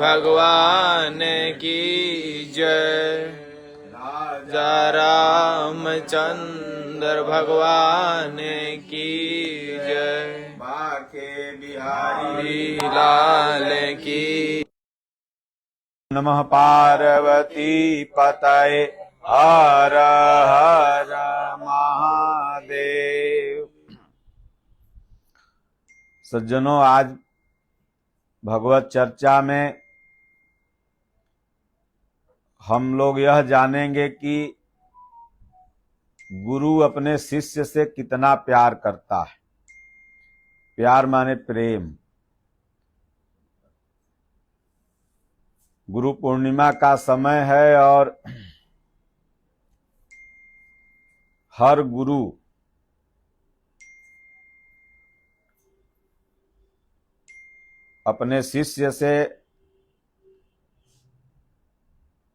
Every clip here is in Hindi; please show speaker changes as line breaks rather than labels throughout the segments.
भगवान की जय। राजा रामचंद्र भगवान की जय।
बाके बिहारी
लाल की।
नमः पार्वती पतये हर हर महादेव। सज्जनों, आज भगवत चर्चा में हम लोग यह जानेंगे कि गुरु अपने शिष्य से कितना प्यार करता है। प्यार माने प्रेम। गुरु पूर्णिमा का समय है और हर गुरु अपने शिष्य से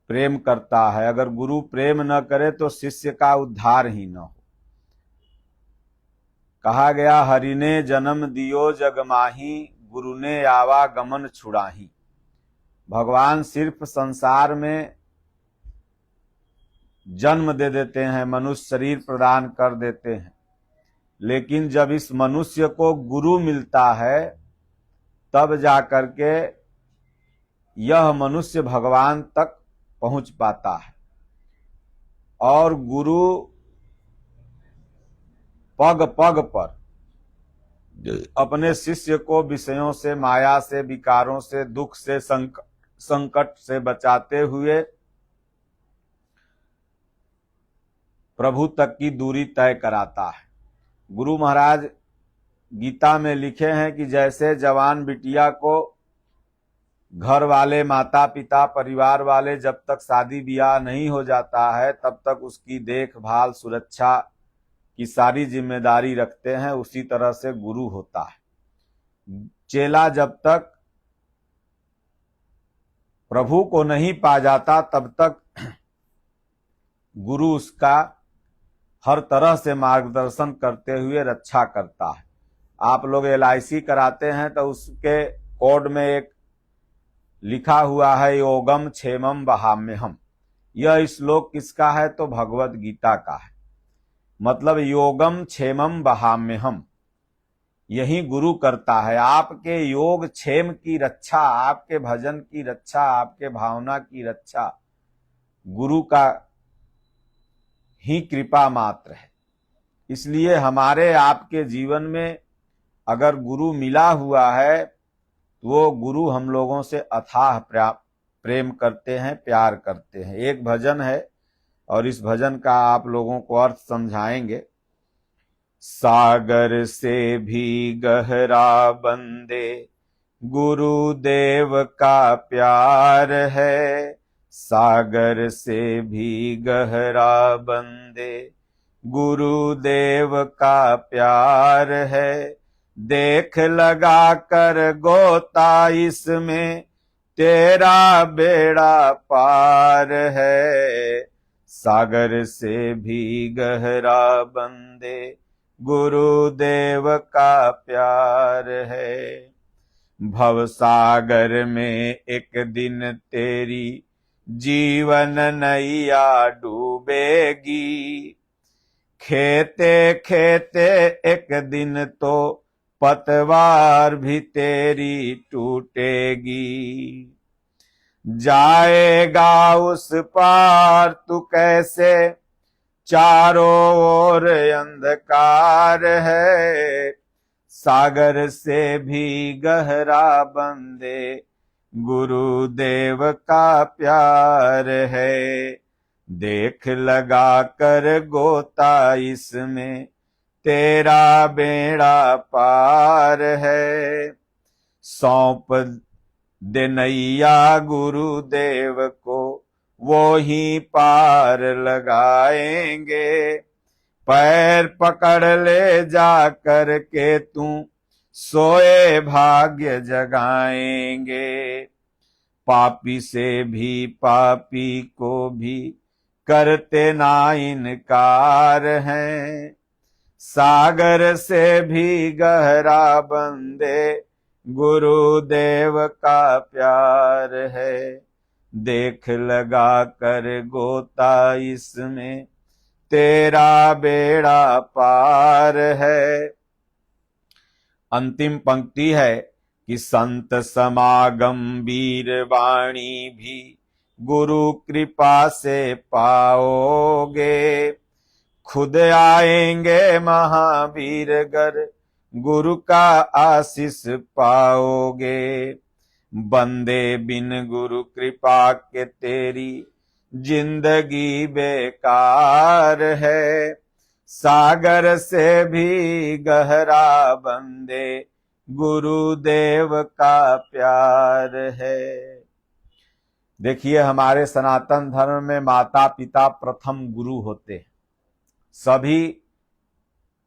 प्रेम करता है। अगर गुरु प्रेम न करे तो शिष्य का उद्धार ही न हो। कहा गया, हरि ने जन्म दियो जग माही, गुरु ने आवागमन छुड़ाही। भगवान सिर्फ संसार में जन्म दे देते हैं, मनुष्य शरीर प्रदान कर देते हैं, लेकिन जब इस मनुष्य को गुरु मिलता है तब जाकर के यह मनुष्य भगवान तक पहुंच पाता है। और गुरु पग पग पर अपने शिष्य को विषयों से, माया से, विकारों से, दुख से, संकट से बचाते हुए प्रभु तक की दूरी तय कराता है। गुरु महाराज गीता में लिखे हैं कि जैसे जवान बिटिया को घर वाले, माता पिता, परिवार वाले जब तक शादी ब्याह नहीं हो जाता है तब तक उसकी देखभाल, सुरक्षा की सारी जिम्मेदारी रखते हैं, उसी तरह से गुरु होता है। चेला जब तक प्रभु को नहीं पा जाता तब तक गुरु उसका हर तरह से मार्गदर्शन करते हुए रक्षा करता है। आप लोग LIC कराते हैं तो उसके कोड में एक लिखा हुआ है, योगम क्षेमम वहाम्यहम। यह श्लोक किसका है? तो भगवत गीता का है। मतलब योगम क्षेमम वहाम्यहम, यही गुरु करता है। आपके योग क्षेम की रक्षा, आपके भजन की रक्षा, आपके भावना की रक्षा गुरु का ही कृपा मात्र है। इसलिए हमारे आपके जीवन में अगर गुरु मिला हुआ है तो वो गुरु हम लोगों से अथाह प्रेम करते हैं, प्यार करते हैं। एक भजन है और इस भजन का आप लोगों को अर्थ समझाएंगे। सागर से भी गहरा बंदे गुरुदेव का प्यार है, सागर से भी गहरा बंदे गुरुदेव का प्यार है। देख लगा कर गोता इसमें तेरा बेड़ा पार है, सागर से भी गहरा बंदे गुरुदेव का प्यार है। भव सागर में एक दिन तेरी जीवन नैया डूबेगी, खेते खेते एक दिन तो पतवार भी तेरी टूटेगी। जाएगा उस पार तू कैसे, चारों ओर अंधकार है, सागर से भी गहरा बंदे गुरुदेव का प्यार है। देख लगा कर गोता इसमें तेरा बेड़ा पार है, सौंप दे नैया गुरुदेव को वो ही पार लगाएंगे। पैर पकड़ ले जा कर के तू सोए भाग्य जगाएंगे। पापी से भी पापी को भी करते ना इनकार हैं, सागर से भी गहरा बंदे गुरुदेव का प्यार है, देख लगा कर गोता इसमें, तेरा बेड़ा पार है। अंतिम पंक्ति है कि संत समागम वीर वाणी भी गुरु कृपा से पाओगे, खुद आएंगे महावीर गर गुरु का आशीष पाओगे। बंदे बिन गुरु कृपा के तेरी जिंदगी बेकार है, सागर से भी गहरा बंदे गुरुदेव का प्यार है। देखिए, हमारे सनातन धर्म में माता पिता प्रथम गुरु होते हैं। सभी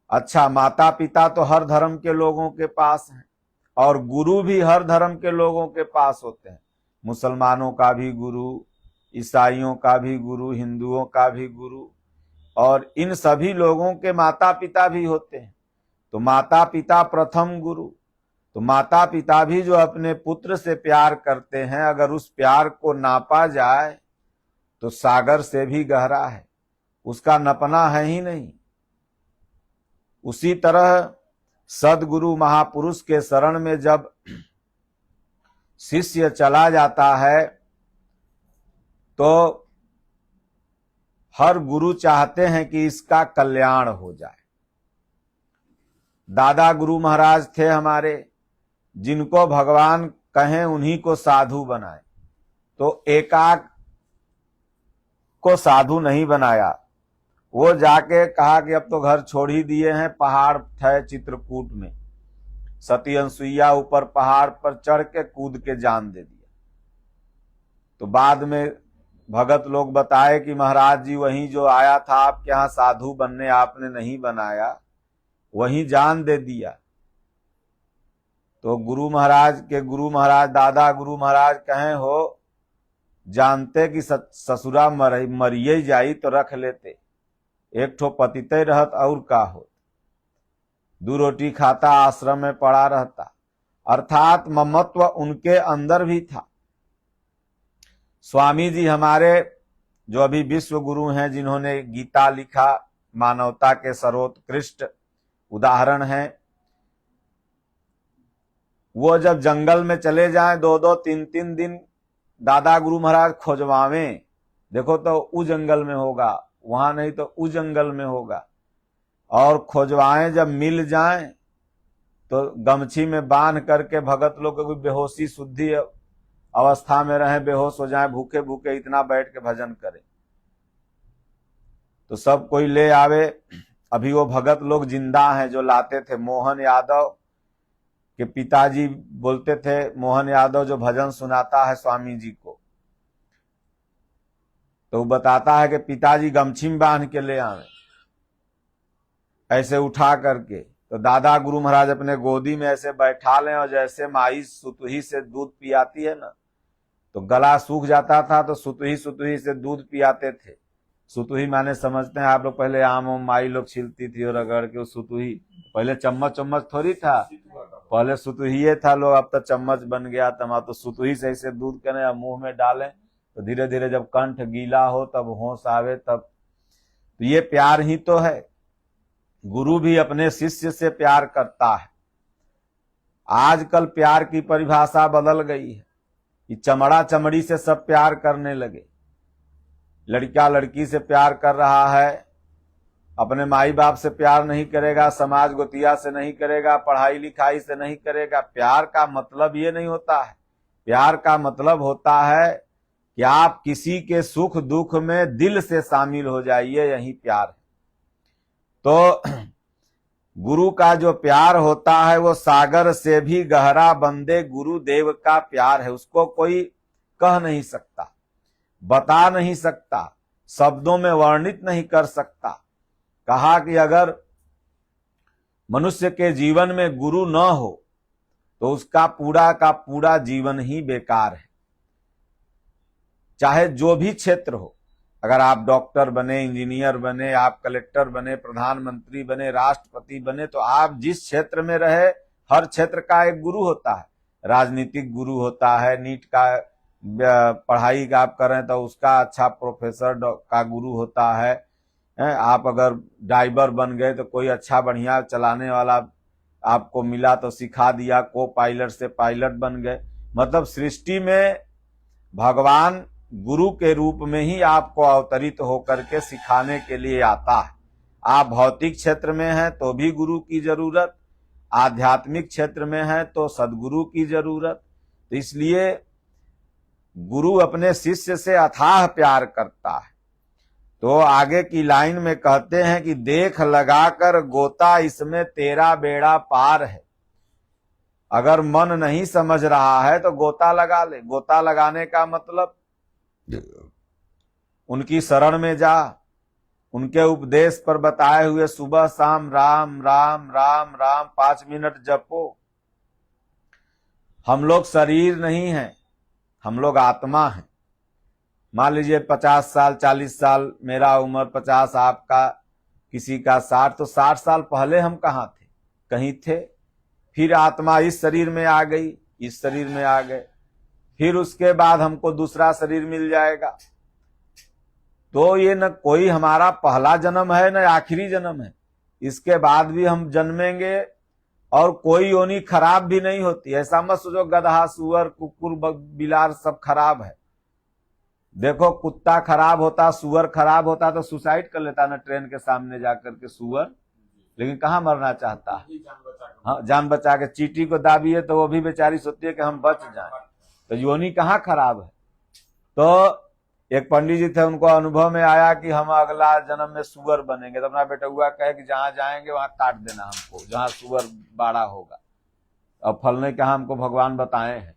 अच्छा, माता पिता तो हर धर्म के लोगों के पास हैं और गुरु भी हर धर्म के लोगों के पास होते हैं। मुसलमानों का भी गुरु, ईसाइयों का भी गुरु, हिंदुओं का भी गुरु, और इन सभी लोगों के माता पिता भी होते हैं। तो माता पिता प्रथम गुरु। तो माता पिता भी जो अपने पुत्र से प्यार करते हैं, अगर उस प्यार को नापा जाए तो सागर से भी गहरा है, उसका नपना है ही नहीं। उसी तरह सदगुरु महापुरुष के शरण में जब शिष्य चला जाता है तो हर गुरु चाहते हैं कि इसका कल्याण हो जाए। दादा गुरु महाराज थे हमारे, जिनको भगवान कहें उन्हीं को साधु बनाए, तो एकाक को साधु नहीं बनाया। वो जाके कहा कि अब तो घर छोड़ ही दिए हैं, पहाड़ थे चित्रकूट में, सती अनसुईया ऊपर पहाड़ पर चढ़ के कूद के जान दे दिया। तो बाद में भगत लोग बताए कि महाराज जी वहीं जो आया था आपके यहाँ साधु बनने, आपने नहीं बनाया, वहीं जान दे दिया। तो गुरु महाराज दादा गुरु महाराज कहें हो, जानते कि ससुरा मरिए जाई तो रख लेते, एक ठो पतिते रहत और का हो, 2 रोटी खाता आश्रम में पड़ा रहता। अर्थात ममत्व उनके अंदर भी था। स्वामी जी हमारे जो अभी विश्व गुरु हैं, जिन्होंने गीता लिखा, मानवता के सर्वोत्कृष्ट उदाहरण हैं, वो जब जंगल में चले जाएं 2-2, 3-3 दिन दादा गुरु महाराज खोजवावें, देखो तो उ जंगल में होगा, वहां नहीं तो उ जंगल में होगा, और खोजवाएं जब मिल जाएं तो गमछी में बांध करके भगत लोग को बेहोशी शुद्धि अवस्था में रहे, बेहोश हो जाए, भूखे भूखे इतना बैठ के भजन करें, तो सब कोई ले आवे। अभी वो भगत लोग जिंदा हैं जो लाते थे। मोहन यादव के पिताजी बोलते थे, मोहन यादव जो भजन सुनाता है स्वामी जी को, तो वो बताता है कि पिताजी गमछी में बांध के ले आवे, ऐसे उठा करके। तो दादा गुरु महाराज अपने गोदी में ऐसे बैठा लें, और जैसे माई सुतुही से दूध पियाती है ना, तो गला सूख जाता था तो सुतुही से दूध पियाते थे। सुतुही माने समझते हैं आप लोग, पहले आम माई लोग छीलती थी और रगड़ के सुतुही, पहले चम्मच थोड़ी था, पहले सुतुही था लोग, अब तो चम्मच बन गया। तो सुतुही से ऐसे दूध करें मुंह में डालें, तो धीरे धीरे जब कंठ गीला हो तब होश आवे, तब। तो ये प्यार ही तो है। गुरु भी अपने शिष्य से प्यार करता है। आजकल प्यार की परिभाषा बदल गई है कि चमड़ा चमड़ी से सब प्यार करने लगे। लड़का लड़की से प्यार कर रहा है, अपने माई बाप से प्यार नहीं करेगा, समाज गोतिया से नहीं करेगा, पढ़ाई लिखाई से नहीं करेगा। प्यार का मतलब ये नहीं होता है। प्यार का मतलब होता है कि आप किसी के सुख दुख में दिल से शामिल हो जाइए, यही प्यार है। तो गुरु का जो प्यार होता है वो सागर से भी गहरा बंदे गुरुदेव का प्यार है। उसको कोई कह नहीं सकता, बता नहीं सकता, शब्दों में वर्णित नहीं कर सकता। कहा कि अगर मनुष्य के जीवन में गुरु न हो तो उसका पूरा का पूरा जीवन ही बेकार है। चाहे जो भी क्षेत्र हो, अगर आप डॉक्टर बने, इंजीनियर बने, आप कलेक्टर बने, प्रधानमंत्री बने, राष्ट्रपति बने, तो आप जिस क्षेत्र में रहे, हर क्षेत्र का एक गुरु होता है। राजनीतिक गुरु होता है, नीट का पढ़ाई का आप करें तो उसका अच्छा प्रोफेसर का गुरु होता है। आप अगर ड्राइवर बन गए तो कोई अच्छा बढ़िया चलाने वाला आपको मिला तो सिखा दिया, को पायलट से पायलट बन गए। मतलब सृष्टि में भगवान गुरु के रूप में ही आपको अवतरित होकर के सिखाने के लिए आता है। आप भौतिक क्षेत्र में हैं तो भी गुरु की जरूरत, आध्यात्मिक क्षेत्र में हैं तो सदगुरु की जरूरत। तो इसलिए गुरु अपने शिष्य से अथाह प्यार करता है। तो आगे की लाइन में कहते हैं कि देख लगाकर गोता इसमें तेरा बेड़ा पार है। अगर मन नहीं समझ रहा है तो गोता लगा ले। गोता लगाने का मतलब उनकी शरण में जा, उनके उपदेश पर बताए हुए सुबह शाम राम राम राम राम 5 मिनट जपो। हम लोग शरीर नहीं हैं, हम लोग आत्मा हैं। मान लीजिए 50 साल 40 साल मेरा उम्र, 50 आपका, किसी का 60, तो 60 साल पहले हम कहाँ थे? कहीं थे। फिर आत्मा इस शरीर में आ गई, इस शरीर में आ गए, फिर उसके बाद हमको दूसरा शरीर मिल जाएगा। तो ये न कोई हमारा पहला जन्म है न आखिरी जन्म है, इसके बाद भी हम जन्मेंगे। और कोई योनि खराब भी नहीं होती। ऐसा मत सोचो गधा सुअर कुकुर बिलार सब खराब है। देखो कुत्ता खराब होता, सुअर खराब होता तो सुसाइड कर लेता ना ट्रेन के सामने जाकर के सुअर, लेकिन कहाँ मरना चाहता है? हाँ, जान बचा के। चींटी को दाबिए तो वो भी बेचारी सोचती है कि हम बच जाएं। तो योनि कहाँ खराब है? तो एक पंडित जी थे, उनको अनुभव में आया कि हम अगला जन्म में सुअर बनेंगे। तो अपना बेटा हुआ कहे कि जहां जाएंगे वहां काट देना हमको, जहां सुअर बाड़ा होगा। अब फलने कहा हमको भगवान बताए हैं।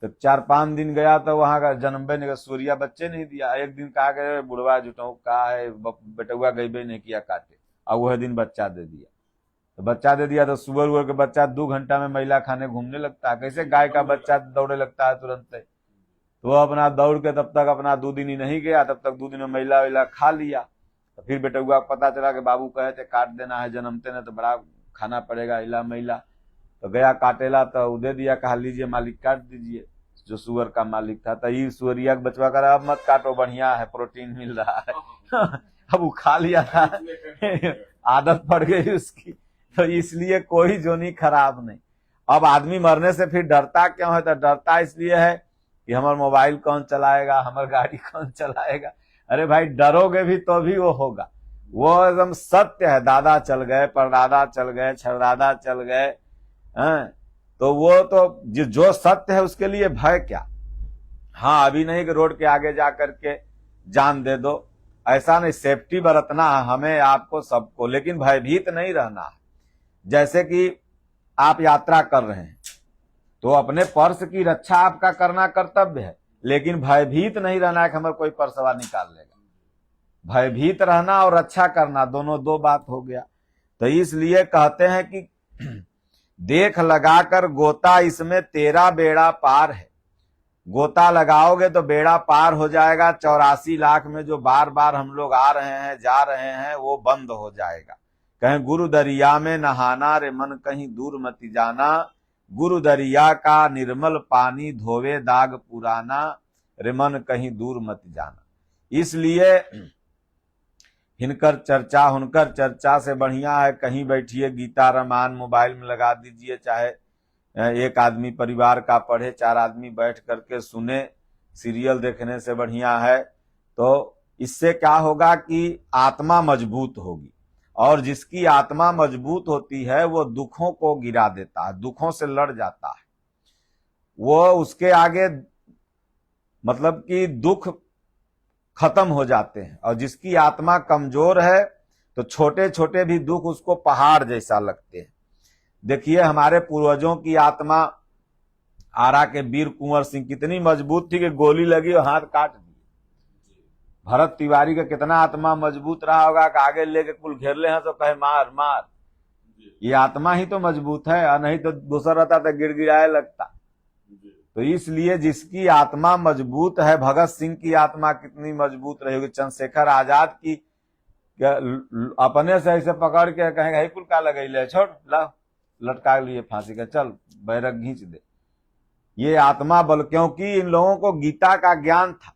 तो 4-5 दिन गया तो वहां का जन्म नहीं, सूर्या बच्चे नहीं दिया। एक दिन कहा गए बुढ़वा जुटाऊ कहा है बेटुआ गई नहीं किया काटे, और वह दिन बच्चा दे दिया। तो बच्चा दे दिया तो सुअर उअर के बच्चा 2 घंटा में मैला खाने घूमने लगता है। कैसे गाय का बच्चा दौड़े लगता है तुरंत। तो वो अपना दौड़ के तब तक अपना 2 दिन ही नहीं गया, तब तक 2 दिन में मैला वैला खा लिया। तो फिर बेटुआ को पता चला कि बाबू कहे थे काट देना है, जन्मते न तो बड़ा खाना पड़ेगा इला मैला। तो गया काटेला तो दे दिया, कहा लीजिए मालिक काट दीजिए, जो सुअर का मालिक था। तो ये सुअरिया बचवा कर अब मत काटो, बढ़िया है, प्रोटीन मिल रहा है। अब वो खा लिया था, आदत पड़ गई उसकी। तो इसलिए कोई जोनी खराब नहीं। अब आदमी मरने से फिर डरता क्यों है? तो डरता इसलिए है कि हमारा मोबाइल कौन चलाएगा, हमारी गाड़ी कौन चलाएगा। अरे भाई डरोगे भी तो भी वो होगा। वो एकदम सत्य है। दादा चल गए, परदादा चल गए, छरदादा चल गए, तो वो तो जो सत्य है उसके लिए भय क्या। हाँ, अभी नहीं कि रोड के आगे जा करके जान दे दो, ऐसा नहीं। सेफ्टी बरतना है हमें, आपको, सबको, लेकिन भयभीत नहीं रहना है। जैसे कि आप यात्रा कर रहे हैं तो अपने पर्स की रक्षा आपका करना कर्तव्य है, लेकिन भयभीत नहीं रहना है कि हमारा कोई पर्सवा निकाल लेगा। भयभीत रहना और रक्षा करना दोनों 2 बात हो गया। तो इसलिए कहते हैं कि देख लगाकर गोता इसमें तेरा बेड़ा पार है। गोता लगाओगे तो बेड़ा पार हो जाएगा। 84 लाख में जो बार बार हम लोग आ रहे हैं जा रहे हैं वो बंद हो जाएगा। कहीं गुरु दरिया में नहाना रे मन कहीं दूर मत जाना, गुरु दरिया का निर्मल पानी धोवे दाग पुराना, रे मन कहीं दूर मत जाना। इसलिए हिनकर चर्चा से बढ़िया है कहीं बैठिए गीता रामायण मोबाइल में लगा दीजिए, चाहे एक आदमी परिवार का पढ़े, 4 आदमी बैठ करके सुने, सीरियल देखने से बढ़िया है। तो इससे क्या होगा कि आत्मा मजबूत होगी, और जिसकी आत्मा मजबूत होती है वो दुखों को गिरा देता है, दुखों से लड़ जाता है। वो उसके आगे मतलब कि दुख खत्म हो जाते हैं। और जिसकी आत्मा कमजोर है तो छोटे छोटे भी दुख उसको पहाड़ जैसा लगते हैं। देखिए हमारे पूर्वजों की आत्मा, आरा के वीर कुंवर सिंह कितनी मजबूत थी कि गोली लगी और हाथ काट दिए। भरत तिवारी का कितना आत्मा मजबूत रहा होगा कि आगे लेके कुल घेर ले हैं तो कहे मार मार। ये आत्मा ही तो मजबूत है, और नहीं तो दूसरा रहता तो गिड़गिड़ाए लगता। तो इसलिए जिसकी आत्मा मजबूत है, भगत सिंह की आत्मा कितनी मजबूत रही होगी, चंद्रशेखर आजाद की अपने से ऐसे पकड़ के कहेंगे कुल का लगे ले, छोड़ ला लटका लिए फांसी का, चल बैरक घींच दे। ये आत्मा बल, क्योंकि इन लोगों को गीता का ज्ञान था।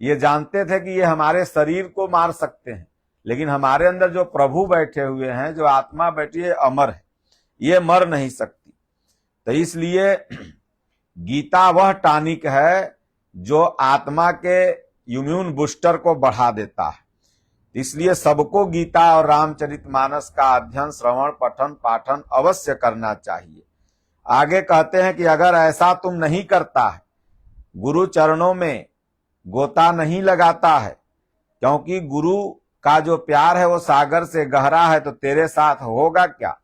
ये जानते थे कि ये हमारे शरीर को मार सकते हैं, लेकिन हमारे अंदर जो प्रभु बैठे हुए हैं, जो आत्मा बैठी है, अमर है, ये मर नहीं सकती। तो इसलिए गीता वह टॉनिक है जो आत्मा के इम्यून बूस्टर को बढ़ा देता है। इसलिए सबको गीता और रामचरितमानस का अध्ययन, श्रवण, पठन, पाठन अवश्य करना चाहिए। आगे कहते हैं कि अगर ऐसा तुम नहीं करता है, गुरु चरणों में गोता नहीं लगाता है, क्योंकि गुरु का जो प्यार है वो सागर से गहरा है, तो तेरे साथ होगा क्या?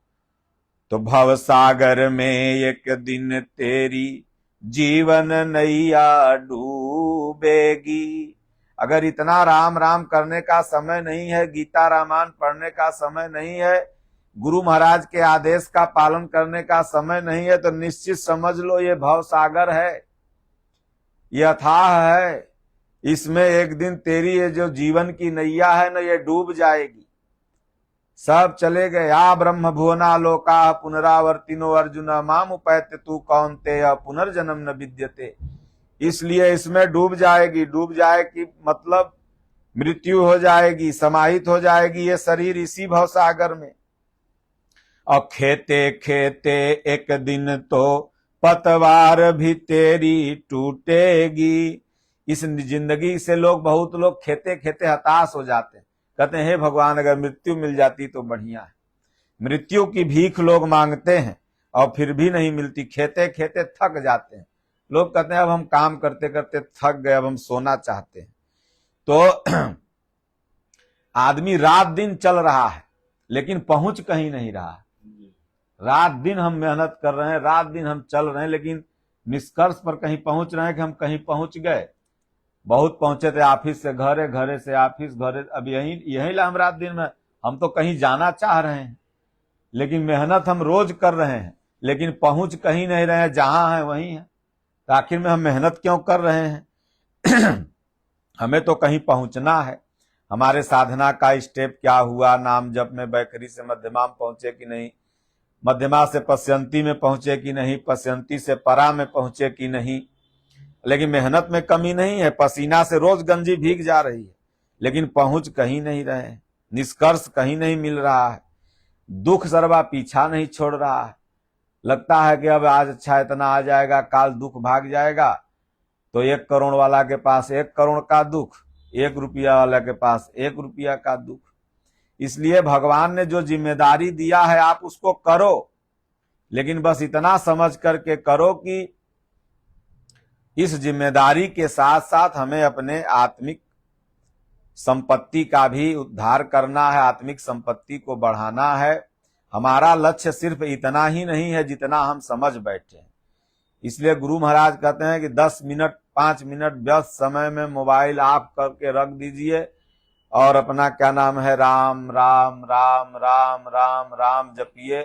तो भव सागर में एक दिन तेरी जीवन नैया डूबेगी। अगर इतना राम राम करने का समय नहीं है, गीता रामायण पढ़ने का समय नहीं है, गुरु महाराज के आदेश का पालन करने का समय नहीं है, तो निश्चित समझ लो ये भव सागर है, ये अथाह है। इसमें एक दिन तेरी ये जो जीवन की नैया है ना, ये डूब जाएगी। सब चले गए। आ ब्रह्म भुवना लोका पुनरावर्तिनो अर्जुन माम उपैत्य तू कौन्तेय पुनर्जन्म न विद्यते। इसलिए इसमें डूब जाएगी। डूब जाएगी मतलब मृत्यु हो जाएगी, समाहित हो जाएगी ये शरीर इसी भवसागर में। और खेते खेते एक दिन तो पतवार भी तेरी टूटेगी। इस जिंदगी से बहुत लोग खेते खेते हताश हो जाते हैं, कहते हैं हे भगवान अगर मृत्यु मिल जाती तो बढ़िया है। मृत्यु की भीख लोग मांगते हैं और फिर भी नहीं मिलती, खेते खेते थक जाते हैं। लोग कहते हैं अब हम काम करते करते थक गए, अब हम सोना चाहते हैं। तो आदमी रात दिन चल रहा है लेकिन पहुंच कहीं नहीं रहा है। रात दिन हम मेहनत कर रहे हैं, रात दिन हम चल रहे हैं, लेकिन निष्कर्ष पर कहीं पहुंच रहे हैं कि हम कहीं पहुंच गए। बहुत पहुंचे थे, ऑफिस से घरे, घरे से ऑफिस, घरे, अब यही ला हम रात दिन में, हम तो कहीं जाना चाह रहे हैं, लेकिन मेहनत हम रोज कर रहे हैं, लेकिन पहुंच कहीं नहीं रहे हैं, जहां है वहीं है। तो आखिर में हम मेहनत क्यों कर रहे हैं? हमें तो कहीं पहुंचना है। हमारे साधना का स्टेप क्या हुआ? नाम जप में बैखरी से मध्यमा में पहुंचे कि नहीं, मध्यमा से पश्यंती में पहुंचे कि नहीं, पश्यंती से परा में पहुंचे कि नहीं। लेकिन मेहनत में कमी नहीं है, पसीना से रोज गंजी भीग जा रही है, लेकिन पहुंच कहीं नहीं रहे हैं, निष्कर्ष कहीं नहीं मिल रहा है। दुख सर्वा पीछा नहीं छोड़ रहा है। लगता है कि अब आज अच्छा इतना आ जाएगा, काल दुख भाग जाएगा। तो 1 करोड़ वाला के पास 1 करोड़ का दुख, 1 रुपया वाला के पास 1 रुपया का दुख। इसलिए भगवान ने जो जिम्मेदारी दिया है आप उसको करो, लेकिन बस इतना समझ करके करो कि इस जिम्मेदारी के साथ साथ हमें अपने आत्मिक संपत्ति का भी उद्धार करना है, आत्मिक संपत्ति को बढ़ाना है। हमारा लक्ष्य सिर्फ इतना ही नहीं है जितना हम समझ बैठे हैं। इसलिए गुरु महाराज कहते हैं कि 10 मिनट 5 मिनट व्यस्त समय में मोबाइल ऑफ करके रख दीजिए और अपना क्या नाम है, राम राम राम राम राम राम जपिए।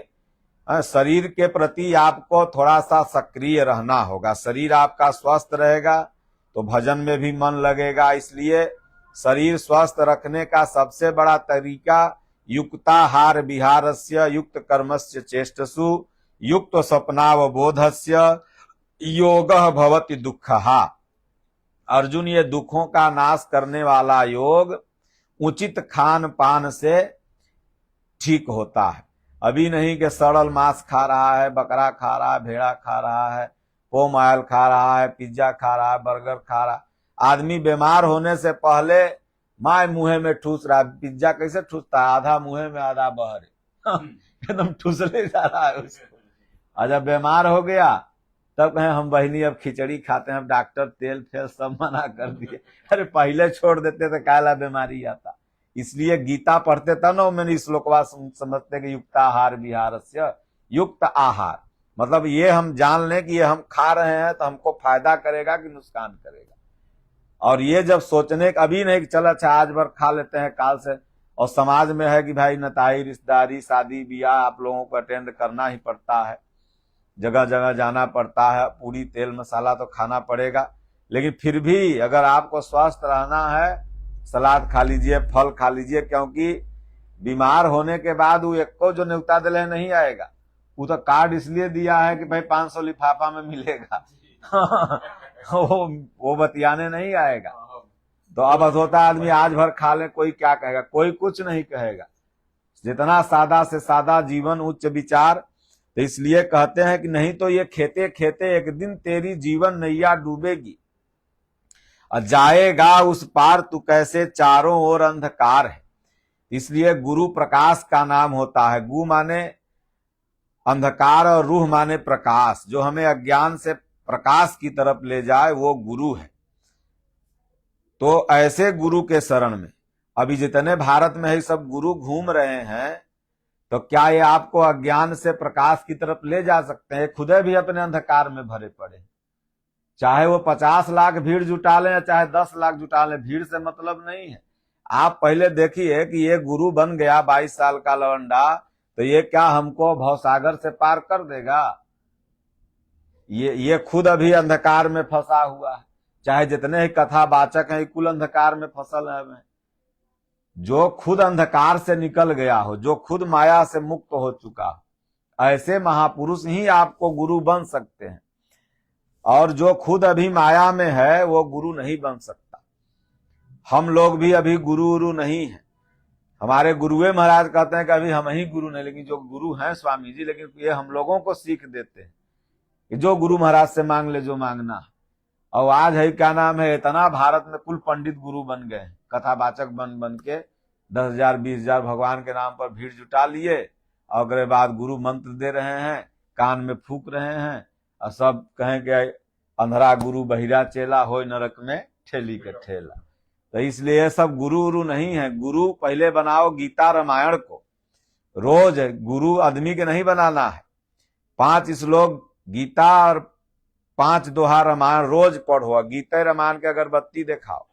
शरीर के प्रति आपको थोड़ा सा सक्रिय रहना होगा। शरीर आपका स्वस्थ रहेगा तो भजन में भी मन लगेगा। इसलिए शरीर स्वस्थ रखने का सबसे बड़ा तरीका युक्ताहार विहारस्य युक्त कर्मस्य चेष्टसु युक्त स्वप्नावबोधस्य योगः भवति दुःखः। अर्जुन, ये दुखों का नाश करने वाला योग उचित खान पान से ठीक होता है। अभी नहीं कि सड़ल मांस खा रहा है, बकरा खा रहा है, भेड़ा खा रहा है, पोम ऑयल खा रहा है, पिज्जा खा रहा है, बर्गर खा रहा है। आदमी बीमार होने से पहले माय मुंह में ठूस रहा है। पिज्जा कैसे ठूसता है? आधा मुंह में आधा बहरे, एकदम ठूसले जा रहा है उसको। और जब बीमार हो गया तब कहें हम बहनी अब खिचड़ी खाते हैं, अब डॉक्टर तेल फेल सब मना कर दिए। अरे पहले छोड़ देते तो काला बीमारी आता। इसलिए गीता पढ़ते तब ना मैंने श्लोकवा समझते कि युक्ताहार विहारस्य युक्त आहार, मतलब ये हम जान लें कि ये हम खा रहे हैं तो हमको फायदा करेगा कि नुकसान करेगा। और ये जब सोचने अभी नहीं कि चल अच्छा आज भर खा लेते हैं काल से, और समाज में है कि भाई नताई रिश्तेदारी शादी ब्याह आप लोगों को अटेंड करना ही पड़ता है, जगह जगह जाना पड़ता है, पूरी तेल मसाला तो खाना पड़ेगा। लेकिन फिर भी अगर आपको स्वस्थ रहना है सलाद खा लीजिए, फल खा लीजिए, क्योंकि बीमार होने के बाद वो एक को जो न्योता दिले नहीं आएगा। वो तो कार्ड इसलिए दिया है कि भाई 500 लिफाफा में मिलेगा, वो बतियाने नहीं आएगा। तो अब होता आदमी आज भर खा ले, कोई क्या कहेगा? कोई कुछ नहीं कहेगा। जितना सादा से सादा जीवन, उच्च विचार। तो इसलिए कहते हैं कि नहीं तो ये खेते खेते एक दिन तेरी जीवन नैया डूबेगी, और जाएगा उस पार तू कैसे, चारों ओर अंधकार है। इसलिए गुरु प्रकाश का नाम होता है। गु माने अंधकार और रूह माने प्रकाश। जो हमें अज्ञान से प्रकाश की तरफ ले जाए वो गुरु है। तो ऐसे गुरु के शरण में अभी जितने भारत में है सब गुरु घूम रहे हैं, तो क्या ये आपको अज्ञान से प्रकाश की तरफ ले जा सकते हैं? खुदे भी अपने अंधकार में भरे पड़े। चाहे वो 50 लाख भीड़ जुटा लें या चाहे 10 लाख जुटा लें, भीड़ से मतलब नहीं है। आप पहले देखिए कि ये गुरु बन गया 22 साल का लवंडा, तो ये क्या हमको भवसागर से पार कर देगा? ये खुद अभी अंधकार में फंसा हुआ है। चाहे जितने ही कथावाचक हैं कुल अंधकार में फसल है। जो खुद अंधकार से निकल गया हो, जो खुद माया से मुक्त हो चुका हो, ऐसे महापुरुष ही आपको गुरु बन सकते हैं। और जो खुद अभी माया में है वो गुरु नहीं बन सकता। हम लोग भी अभी गुरु नहीं है। हमारे गुरुए महाराज कहते हैं कि अभी हम ही गुरु नहीं, लेकिन जो गुरु हैं स्वामी जी, लेकिन ये हम लोगों को सीख देते हैं कि जो गुरु महाराज से मांग ले जो मांगना है। और आज है क्या नाम है, इतना भारत में कुल पंडित गुरु बन गए, कथावाचक बन के 10,000 20,000 भगवान के नाम पर भीड़ जुटा लिए, और अगले बाद गुरु मंत्र दे रहे हैं, कान में फूक रहे हैं, और सब कहें कि अंधरा गुरु बहिरा चेला, होय नरक में ठेली के ठेला। तो इसलिए ये सब गुरु नहीं है। गुरु पहले बनाओ गीता रामायण को। रोज गुरु आदमी के नहीं बनाना है। 5 श्लोक गीता और 5 दोहा रामायण रोज पढ़ो। गीता रामायण के अगरबत्ती दिखाओ।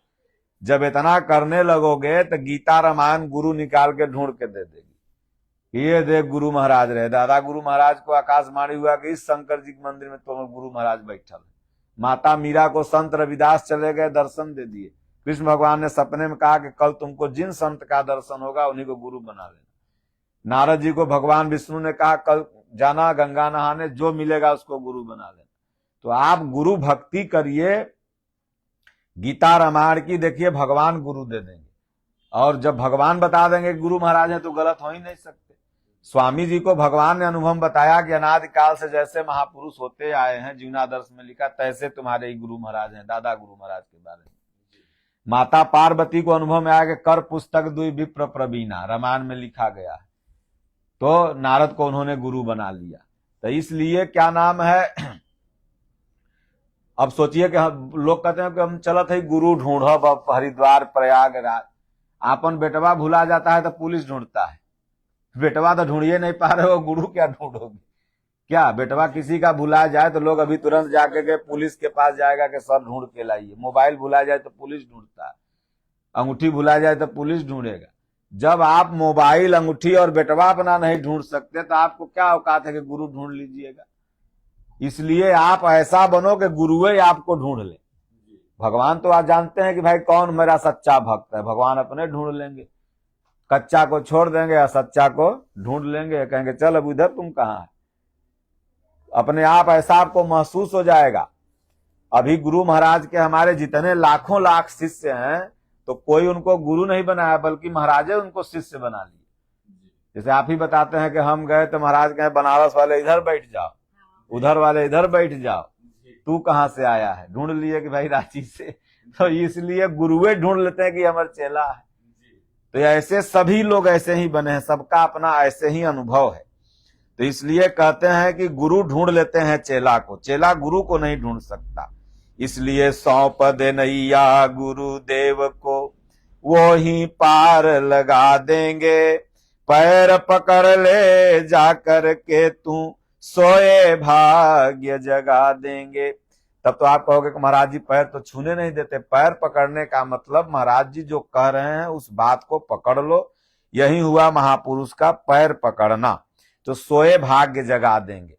जब इतना करने लगोगे तो गीता रामायण गुरु निकाल के ढूंढ के दे देगी। ये देख गुरु महाराज रहे। दादा गुरु महाराज को आकाशवाणी हुआ कि इस शंकर जी के मंदिर में तो गुरु महाराज बैठल है। माता मीरा को संत रविदास चले गए, दर्शन दे दिए। कृष्ण भगवान ने सपने में कहा कि कल तुमको जिन संत का दर्शन होगा उन्हीं को गुरु बना लेना। नारद जी को भगवान विष्णु ने कहा कल जाना गंगा नहाने, जो मिलेगा उसको गुरु बना लेना। तो आप गुरु भक्ति करिए। गीता रामायण की देखिए, भगवान गुरु दे देंगे। और जब भगवान बता देंगे गुरु महाराज है तो गलत हो ही नहीं सकते। स्वामी जी को भगवान ने अनुभव बताया कि अनादिकाल से जैसे महापुरुष होते आए हैं, जीवनादर्श में लिखा, तैसे तुम्हारे ही गुरु महाराज हैं। दादा गुरु महाराज के बारे में माता पार्वती को अनुभव में आया कि कर पुस्तक दुई विप्र प्रवीणा, रामायण में लिखा गया है। तो नारद को उन्होंने गुरु बना लिया। तो इसलिए क्या नाम है, अब सोचिए कि लोग कहते हैं कि हम चलत है गुरु ढूंढब हरिद्वार प्रयागराज। आपन बेटवा भुला जाता है तो पुलिस ढूंढता है। बेटवा तो ढूंढिए नहीं पा रहे हो, गुरु क्या ढूंढोगे? क्या बेटवा किसी का भुला जाए तो लोग अभी तुरंत जाके के पुलिस के पास जाएगा कि सर ढूंढ के लाइए। मोबाइल भुला जाए तो पुलिस ढूंढता है, अंगूठी भुला जाए तो पुलिस ढूंढेगा। जब आप मोबाइल, अंगूठी और बेटवा अपना नहीं ढूंढ सकते तो आपको क्या औकात है कि गुरु ढूंढ लीजिएगा? इसलिए आप ऐसा बनो कि गुरुए आपको ढूंढ ले। भगवान तो आप जानते हैं कि भाई कौन मेरा सच्चा भक्त है, भगवान अपने ढूंढ लेंगे। कच्चा को छोड़ देंगे और सच्चा को ढूंढ लेंगे, कहेंगे चल अब इधर तुम कहाँ है। अपने आप ऐसा आपको महसूस हो जाएगा। अभी गुरु महाराज के हमारे जितने लाखों लाख शिष्य हैं, तो कोई उनको गुरु नहीं बनाया, बल्कि महाराजे उनको शिष्य बना लिए। जैसे आप ही बताते हैं कि हम गए तो महाराज कहे बनारस वाले इधर बैठ जाओ, उधर वाले इधर बैठ जाओ, तू कहाँ से आया है? ढूंढ लिए कि भाई रांची से। तो इसलिए गुरुए ढूंढ लेते हैं कि हमारा चेला है। तो ऐसे सभी लोग ऐसे ही बने हैं, सबका अपना ऐसे ही अनुभव है। तो इसलिए कहते हैं कि गुरु ढूंढ लेते हैं चेला को, चेला गुरु को नहीं ढूंढ सकता। इसलिए सौंप दे नैया गुरुदेव को, वो ही पार लगा देंगे। पैर पकड़ ले जाकर के तू, सोए भाग्य जगा देंगे। तब तो आप कहोगे कि महाराज जी पैर तो छूने नहीं देते। पैर पकड़ने का मतलब महाराज जी जो कह रहे हैं उस बात को पकड़ लो, यही हुआ महापुरुष का पैर पकड़ना। तो सोए भाग्य जगा देंगे।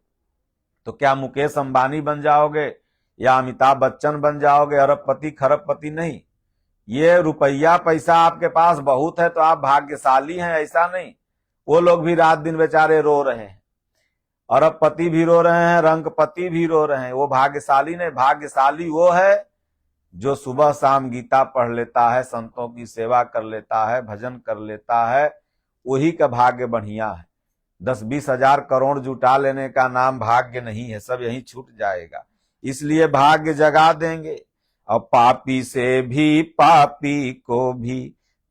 तो क्या मुकेश अंबानी बन जाओगे या अमिताभ बच्चन बन जाओगे, अरबपति खरबपति नहीं। ये रुपया पैसा आपके पास बहुत है तो आप भाग्यशाली हैं, ऐसा नहीं। वो लोग भी रात दिन बेचारे रो रहे हैं। अरबपति भी रो रहे हैं, रंगपति भी रो रहे हैं। वो भाग्यशाली नहीं, भाग्यशाली वो है जो सुबह शाम गीता पढ़ लेता है, संतों की सेवा कर लेता है, भजन कर लेता है, वही का भाग्य बढ़िया है। 10-20 हजार करोड़ जुटा लेने का नाम भाग्य नहीं है, सब यहीं छूट जाएगा। इसलिए भाग्य जगा देंगे। और पापी से भी पापी को भी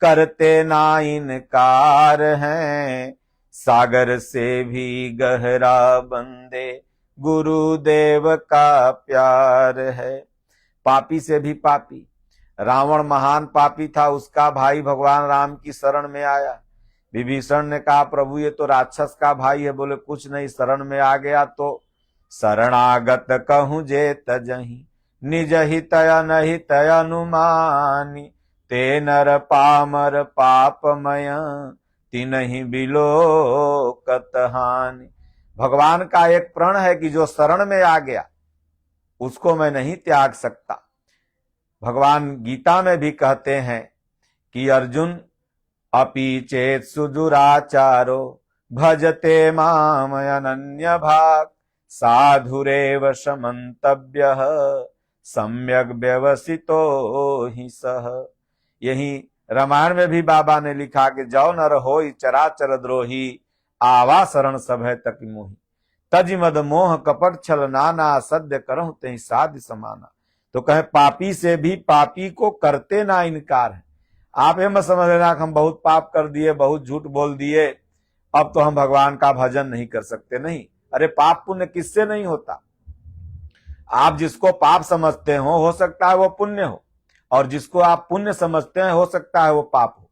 करते ना इनकार हैं, सागर से भी गहरा बंदे गुरुदेव का प्यार है। पापी से भी पापी, रावण महान पापी था, उसका भाई भगवान राम की शरण में आया। विभीषण ने कहा प्रभु ये तो राक्षस का भाई है, बोले कुछ नहीं, शरण में आ गया तो शरणागत कहूं जे तजहि, निज हितय नहितय अनुमानी, ते नर पामर पापमय तिनहि बिलोकत हानि। भगवान का एक प्रण है कि जो शरण में आ गया उसको मैं नहीं त्याग सकता। भगवान गीता में भी कहते हैं कि अर्जुन अपि चेत सुदुराचारो भजते माम अनन्य भाग, साधुरेव समन्तव्यः सम्यक व्यवसितो ही सह। यही रामायण में भी बाबा ने लिखा कि जौ नर होई चराचर द्रोही, आवा शरण सभय तक मोही, तज मद मोह कपट छल नाना, सद्य करहु तेहि साध्य समाना। तो कहे पापी से भी पापी को करते ना इनकार है। आप ये मत समझ लेना हम बहुत पाप कर दिए, बहुत झूठ बोल दिए, अब तो हम भगवान का भजन नहीं कर सकते। नहीं, अरे पाप पुण्य किससे नहीं होता। आप जिसको पाप समझते हो सकता है वो पुण्य हो, और जिसको आप पुण्य समझते हैं हो सकता है वो पाप हो।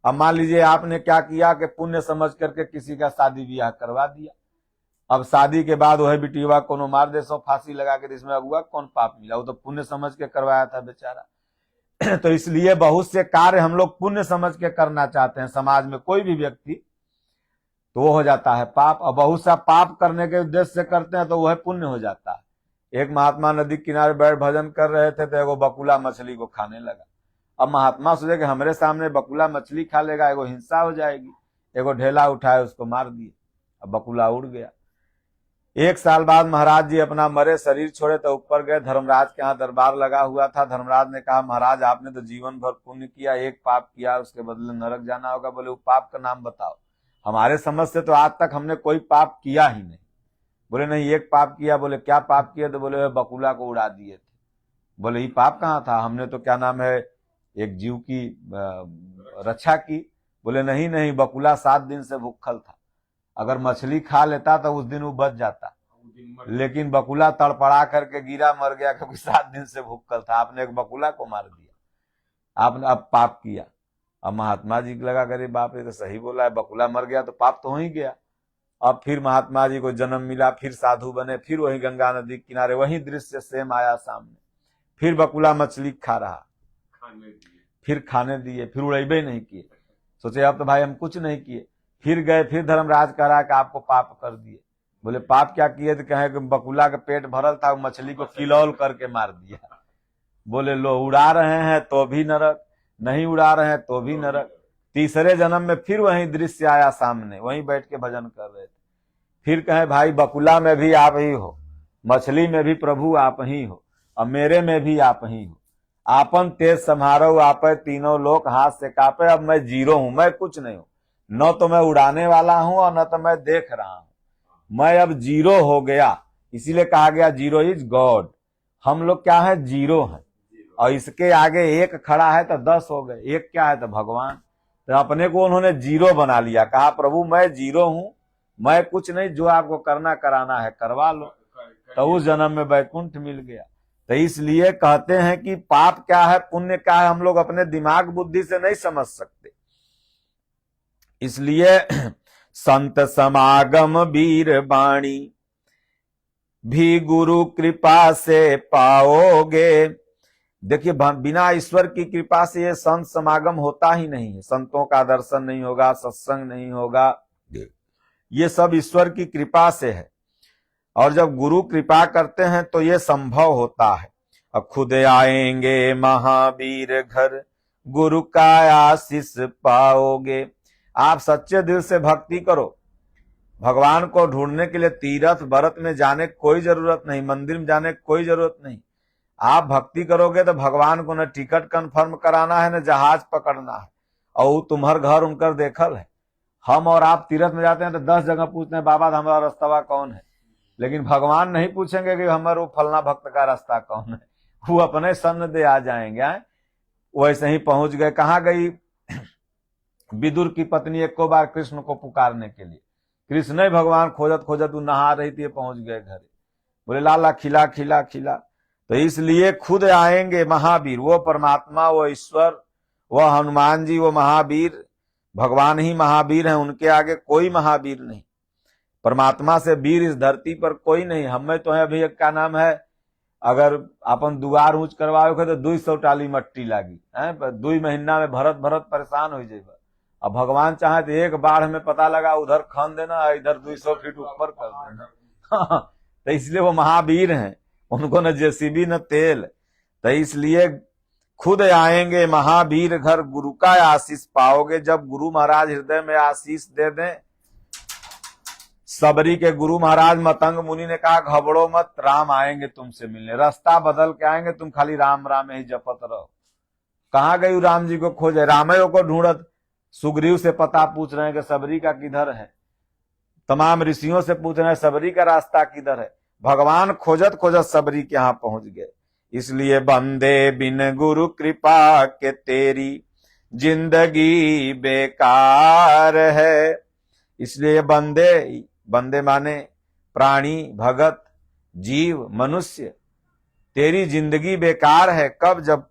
अब मान लीजिए आपने क्या किया कि पुण्य समझ करके किसी का शादी ब्याह करवा दिया, अब शादी के बाद वह बिटिया कोनो मार दे, सो फांसी लगा के, इसमें अगुआ कौन पाप मिला, वो तो पुण्य समझ के करवाया था बेचारा। तो इसलिए बहुत से कार्य हम लोग पुण्य समझ के करना चाहते हैं समाज में, कोई भी व्यक्ति, तो वो हो जाता है पाप। और बहुत सा पाप करने के उद्देश्य से करते हैं तो वह पुण्य हो जाता है। एक महात्मा नदी किनारे बैठ भजन कर रहे थे तो एगो बकुला मछली को खाने लगा। अब महात्मा सोचे कि हमारे सामने बकुला मछली खा लेगा, एगो हिंसा हो जाएगी, एगो ढेला उठाए उसको मार दिए, अब बकुला उड़ गया। 1 साल बाद महाराज जी अपना मरे शरीर छोड़े तो ऊपर गए, धर्मराज के यहाँ दरबार लगा हुआ था। धर्मराज ने कहा महाराज आपने तो जीवन भर पुण्य किया, एक पाप किया, उसके बदले नरक जाना होगा। बोले वो पाप का नाम बताओ। हमारे समझ से तो आज तक हमने कोई पाप किया ही नहीं। बोले नहीं, एक पाप किया। बोले क्या पाप किया? तो बोले बकुला को उड़ा दिए थे। बोले ये पाप कहाँ था, हमने तो क्या नाम है एक जीव की रक्षा की। बोले नहीं नहीं, बकुला 7 दिन से भूखल था, अगर मछली खा लेता तो उस दिन वो बच जाता, लेकिन बकुला तड़पड़ा करके गिरा, मर गया क्योंकि 7 दिन से भूखल था। आपने एक बकुला को मार दिया, आपने अब पाप किया। अब महात्मा जी को लगा करे बाप ये तो सही बोला है, बकुला मर गया तो पाप तो हो ही गया। अब फिर महात्मा जी को जन्म मिला, फिर साधु बने, फिर वही गंगा नदी किनारे वही दृश्य सेम आया सामने, फिर बकुला मछली खा रहा, फिर खाने दिए, फिर उड़ेबे नहीं किए। सोचे अब तो भाई हम कुछ नहीं किए। फिर गए, फिर धर्मराज कह रहा कि आपको पाप कर दिए। बोले पाप क्या किए? तो कहे कि बकुला का पेट भरल था, मछली को किलौल करके मार दिया। बोले लो उड़ा रहे हैं तो भी नरक, नहीं उड़ा रहे हैं तो भी नरक। तीसरे जन्म में फिर वही दृश्य आया सामने, वहीं बैठ के भजन कर रहे थे। फिर कहे भाई बकुला में भी आप ही हो, मछली में भी प्रभु आप ही हो, और मेरे में भी आप ही हो। आपन तेज समारो आपे, तीनों लोग हाथ से कापे। अब मैं जीरो हूं, मैं कुछ नहीं हूं, न तो मैं उड़ाने वाला हूं और न तो मैं देख रहा हूं, मैं अब जीरो हो गया। इसीलिए कहा गया जीरो इज गॉड। हम लोग क्या है? जीरो है, और इसके आगे 1 खड़ा है तो 10 हो गए। 1 क्या है? तो भगवान। तो अपने को उन्होंने जीरो बना लिया, कहा प्रभु मैं जीरो हूं, मैं कुछ नहीं, जो आपको करना कराना है करवा लो। तो उस जन्म में वैकुंठ मिल गया। तो इसलिए कहते हैं कि पाप क्या है, पुण्य क्या है, हम लोग अपने दिमाग बुद्धि से नहीं समझ सकते। इसलिए संत समागम वीर वाणी भी गुरु कृपा से पाओगे। देखिए बिना ईश्वर की कृपा से ये संत समागम होता ही नहीं है। संतों का दर्शन नहीं होगा, सत्संग नहीं होगा, ये सब ईश्वर की कृपा से है। और जब गुरु कृपा करते हैं तो ये संभव होता है। अब खुद आएंगे महावीर घर, गुरु का आशीष पाओगे। आप सच्चे दिल से भक्ति करो, भगवान को ढूंढने के लिए तीर्थ व्रत में जाने की कोई जरूरत नहीं, मंदिर में जाने की कोई जरूरत नहीं। आप भक्ति करोगे तो भगवान को न टिकट कंफर्म कराना है न जहाज पकड़ना है, और वो तुम्हार घर उनकर देखल है। हम और आप तीर्थ में जाते हैं तो 10 जगह पूछते हैं बाबा हमारा रास्ता कौन है, लेकिन भगवान नहीं पूछेंगे कि हमारे वो फलना भक्त का रास्ता कौन है, वो अपने सन्न दे आ जाएंगे। वैसे ही पहुंच गए। कहाँ गई विदुर की पत्नी एक को बार कृष्ण को पुकारने के लिए, कृष्ण ही भगवान खोजत खोजत वो नहा रही थी, पहुंच गए घर। बोले लाला खिला खिला खिला। तो इसलिए खुद आएंगे महावीर, वो परमात्मा, वो ईश्वर, वो हनुमान जी, वो महावीर, भगवान ही महावीर हैं, उनके आगे कोई महावीर नहीं। परमात्मा से वीर इस धरती पर कोई नहीं। हमें तो है अभी एक का नाम है, अगर अपन दुआर ऊंच करवाओगे तो 200 टाली मट्टी लागी है, 2 महीना में भरत भरत परेशान हो जाएगा। अब भगवान चाहे तो एक बाढ़ में पता लगा उधर खन देना, इधर 200 फीट ऊपर कर देना। तो इसलिए वो महावीर हैं, उनको न जेसीबी न तेल। तो इसलिए खुद आएंगे महावीर घर, गुरु का आशीष पाओगे। जब गुरु महाराज हृदय में आशीष दे दें। सबरी के गुरु महाराज मतंग मुनि ने कहा घबरो मत, राम आएंगे तुमसे मिलने, रास्ता बदल के आएंगे, तुम खाली राम राम ही जपत रहो। कहाँ गई राम जी को खोजे, रामयो को ढूंढत। सुग्रीव से पता पूछ रहे हैं कि सबरी का किधर है, तमाम ऋषियों से पूछ रहे हैं सबरी का रास्ता किधर है। भगवान खोजत खोजत सबरी के यहाँ पहुंच गए। इसलिए बंदे बिन गुरु कृपा के तेरी जिंदगी बेकार है। इसलिए बंदे माने प्राणी, भगत, जीव, मनुष्य, तेरी जिंदगी बेकार है। कब? जब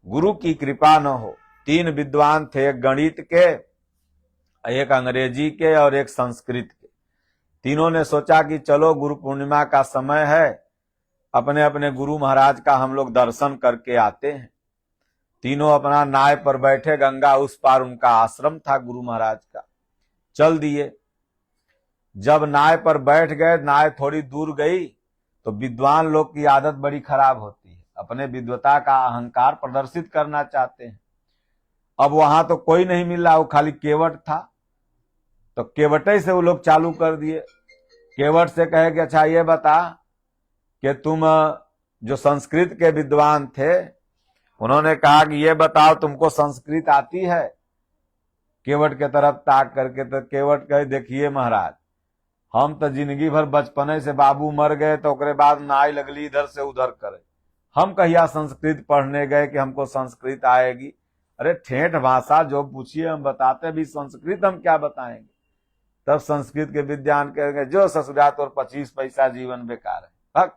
गुरु की कृपा न हो। 3 विद्वान थे, एक गणित के, एक अंग्रेजी के और एक संस्कृत के। तीनों ने सोचा कि चलो गुरु पूर्णिमा का समय है, अपने अपने गुरु महाराज का हम लोग दर्शन करके आते हैं। तीनों अपना नाव पर बैठे, गंगा उस पार उनका आश्रम था गुरु महाराज का। चल दिए। जब नाव पर बैठ गए, नाव थोड़ी दूर गई तो विद्वान लोग की आदत बड़ी खराब होती है, अपने विद्वता का अहंकार प्रदर्शित करना चाहते हैं। अब वहां तो कोई नहीं मिल रहा, वो खाली केवट था, तो केवटे से वो लोग चालू कर दिए। केवट से कहे कि अच्छा ये बता कि तुम जो संस्कृत के विद्वान थे, उन्होंने कहा कि ये बताओ तुमको संस्कृत आती है। केवट के तरफ ताक करके, तो केवट कहे देखिए महाराज, हम तो जिंदगी भर बचपने से बाबू मर गए तो ओकरे बाद नाई लगली इधर से उधर करे, हम कहिया संस्कृत पढ़ने गए कि हमको संस्कृत आएगी। अरे ठेठ भाषा जो पूछिए हम बताते भी, संस्कृत हम क्या बताएंगे। तब संस्कृत के विद्वान कहेंगे जो ससुरा तोर 25 पैसा जीवन बेकार है, भक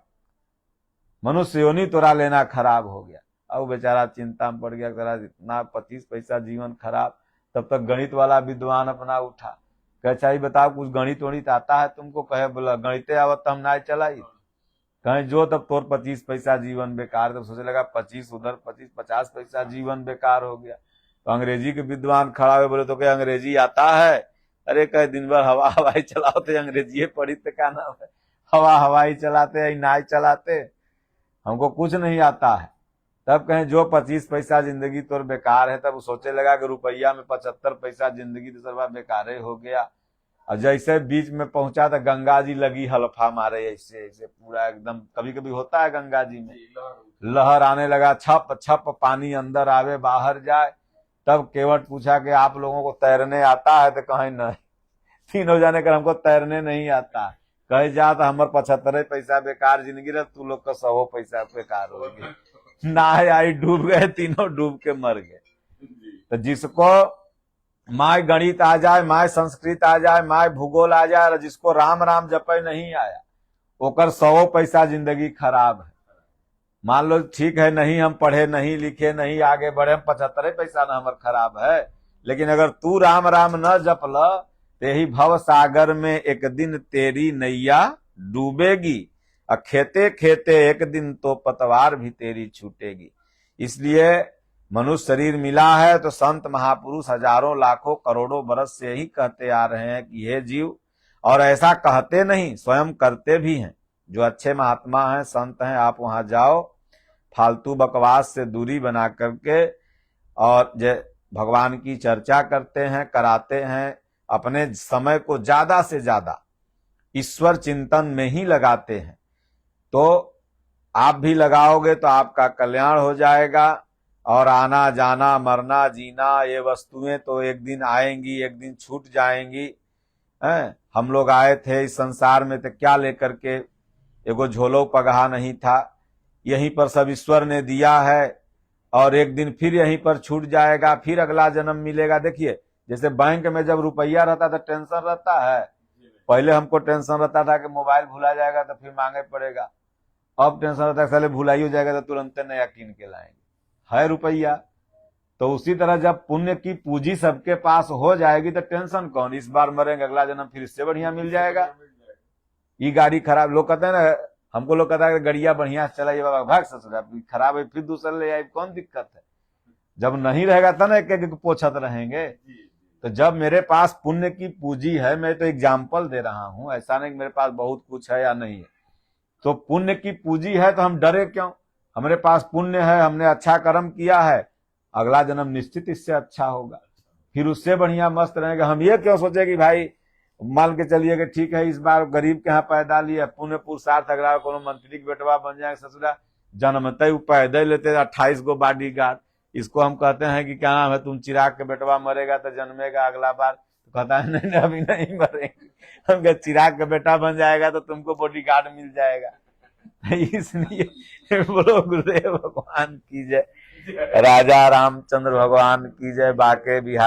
मनुष्य योनि तोरा लेना खराब हो गया। अब बेचारा चिंता में पड़ गया, तेरा इतना 25 पैसा जीवन खराब। तब तक गणित वाला विद्वान अपना उठा, कहे ही बताओ कुछ गणित वणित आता है तुमको। कहे बोला गणित आवत हम ना चलाई। कहे जो तब तोर 25 पैसा जीवन बेकार। तब सोचे लगा 25 उधर 25, 50 पैसा जीवन बेकार हो गया। तो अंग्रेजी के विद्वान खड़ा हुए, बोले तो क्या अंग्रेजी आता है? अरे कहे दिन भर हवा हवाई चलाते, अंग्रेजी पढ़ी तो क्या नाम है, हवा हवाई चलाते, नाई चलाते, हमको कुछ नहीं आता है। तब कहें जो 25 पैसा जिंदगी तोर बेकार है। तब सोचे लगा कि रुपया में 75 पैसा जिंदगी तो सर्वा बेकार हो गया। और जैसे बीच में पहुंचा तो गंगा जी लगी हल्फा मारे, ऐसे ऐसे पूरा एकदम, कभी कभी होता है गंगा जी में लहर आने लगा, छप छप पानी अंदर आवे बाहर जाए। तब केवट पूछा कि आप लोगों को तैरने आता है? तो कहीं नहीं। तीनों जाने कर हमको तैरने नहीं आता। कहे जा तो हमारे 75 पैसा बेकार जिंदगी रह, तू लोग का 100 पैसा बेकार हो गया। ना आई डूब गए, तीनों डूब के मर गए। तो जिसको माय गणित आ जाए, माय संस्कृत आ जाए, माय भूगोल आ जाए, और जिसको राम राम जपे नहीं आया, ओकर 100 पैसा जिंदगी खराब है। मान लो ठीक है, नहीं हम पढ़े नहीं लिखे नहीं आगे बढ़े, हम 75 पैसा न हमार खराब है, लेकिन अगर तू राम राम न जपल ते ही भव सागर में एक दिन तेरी नैया डूबेगी, और खेते खेते एक दिन तो पतवार भी तेरी छूटेगी। इसलिए मनुष्य शरीर मिला है तो संत महापुरुष हजारों लाखों करोड़ों बरस से ही कहते आ रहे हैं कि हे जीव, और ऐसा कहते नहीं स्वयं करते भी हैं। जो अच्छे महात्मा हैं, संत हैं, आप वहां जाओ, फालतू बकवास से दूरी बना करके और भगवान की चर्चा करते हैं, कराते हैं, अपने समय को ज्यादा से ज्यादा ईश्वर चिंतन में ही लगाते हैं। तो आप भी लगाओगे तो आपका कल्याण हो जाएगा। और आना जाना मरना जीना ये वस्तुएं तो एक दिन आएंगी, एक दिन छूट जाएंगी। हम लोग आए थे इस संसार में तो क्या लेकर के, एगो झोलो पगहा नहीं था, यहीं पर सब ईश्वर ने दिया है और एक दिन फिर यहीं पर छूट जाएगा, फिर अगला जन्म मिलेगा। देखिए जैसे बैंक में जब रुपया रहता था टेंशन रहता है, पहले हमको टेंशन रहता था कि मोबाइल भुला जाएगा तो फिर मांगे पड़ेगा, अब टेंशन रहता है साले भुलाई हो जाएगा तो तुरंत नया कीन के लाएंगे, है रुपया। तो उसी तरह जब पुण्य की पूंजी सबके पास हो जाएगी तो टेंशन कौन, इस बार मरेंगे अगला जन्म फिर इससे बढ़िया मिल जाएगा। ये गाड़ी खराब, लोग कहते हैं ना, हमको लोग कहता है गड़िया बढ़िया चलाइए बाबा, भाग ससुरा, खराब है फिर दूसरा ले आए, कौन दिक्कत है। जब नहीं रहेगा था ना एक एक पोछत रहेंगे। तो जब मेरे पास पुण्य की पूंजी है, मैं तो एग्जाम्पल दे रहा हूं, ऐसा नहीं कि मेरे पास बहुत कुछ है या नहीं है। तो पुण्य की पूंजी है तो हम डरे क्यों, हमारे पास पुण्य है, हमने अच्छा कर्म किया है, अगला जन्म निश्चित इससे अच्छा होगा, फिर उससे बढ़िया मस्त रहेगा। हम ये क्यों सोचे कि भाई मान के चलिए कि ठीक है इस बार गरीब के यहाँ पैदा लिया, पुण्य पुरुषार्थ, अगला कोनो मंत्री के बेटवा बन जाए ससुरा, जन्मते पैदल लेते 28 गो बॉडी गार्ड। इसको हम कहते हैं कि क्या नाम है, तुम चिराग के बेटवा मरेगा तो जन्मेगा अगला बार, तो कहता है नहीं अभी नहीं मरेंगे। हम कहे चिराग का बेटा बन जाएगा तो तुमको बॉडी गार्ड मिल जाएगा। इसलिए बोलो गुरुदेव भगवान की जय, राजा रामचंद्र भगवान की जय, बाके बिहार।